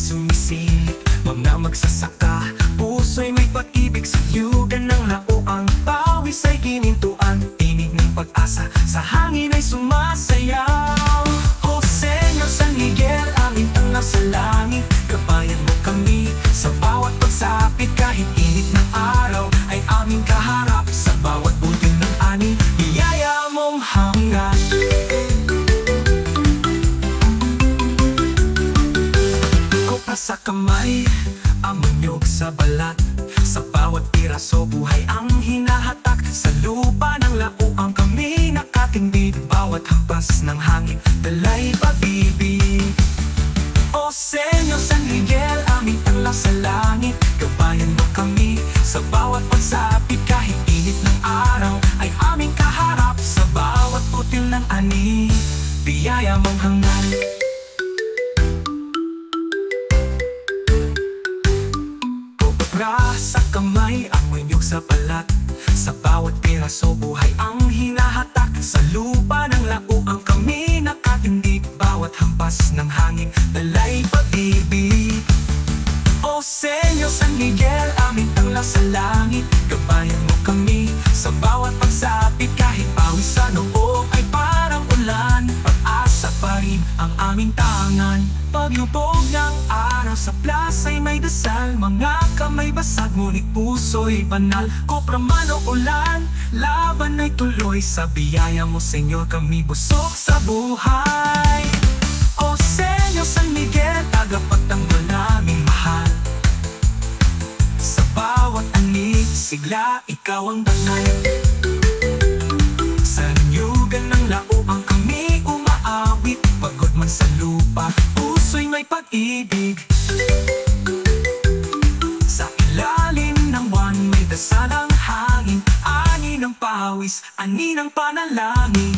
sumisingit. Mga magsasaka, puso'y may pag-ibig. Sa yugan ng lauang, pawis ay ginintuan. Tinig ng pag-asa, sa hangin ay sumasayaw. O Senyor San Miguel, aming tanglaw sa langit, gabayan mo kami sa bawat pagsapit. Kahit init ng araw ay aming kaharap, sa bawat butil ng ani, biyaya mong hangat. Kopra sa kamay, amanyog sa balat, sa bawat piraso buhay ang hinahatak. Sa lupa ng lauang kami nakatindig, bawat hampas ng hangin dalay pag-ibig. O Senyor San Miguel, aming tanglaw sa langit, gabayan mo kami sa bawat pagsapit. Kahit init ng araw ay aming kaharap, sa bawat putil ng ani, biyaya mong hangat. Kopra sa kamay, amoy niyog sa balat, sa bawat piraso buhay ang hinahatak. Sa lupa ng lauang kami nakatindig, bawat hampas ng hangin dalay pag-ibig. O Senyor San Miguel, aming tanglaw sa langit, gabayan mo kami sa bawat pagsapit. Kahit pawis sa noo ay parang ulan, pag-asa pa rin ang aming tangan. Paglubog ng araw sa plasa'y may dasal, mga kamay basag ngunit puso'y banal. Kopra man o ulan, laban ay tuloy, sa biyaya mo Senyor kami busog sa buhay. O Senyor San Miguel, tagapagtanggol naming mahal, sa bawat anig, sigla, ikaw ang banal. Sa nyugan ng lauang kami umaawit, pagod man sa lupa, puso'y may pag-ibig. Sa ilalim ng buwan may dasal ang hangin, ani ng pawis, ani ng panalangin.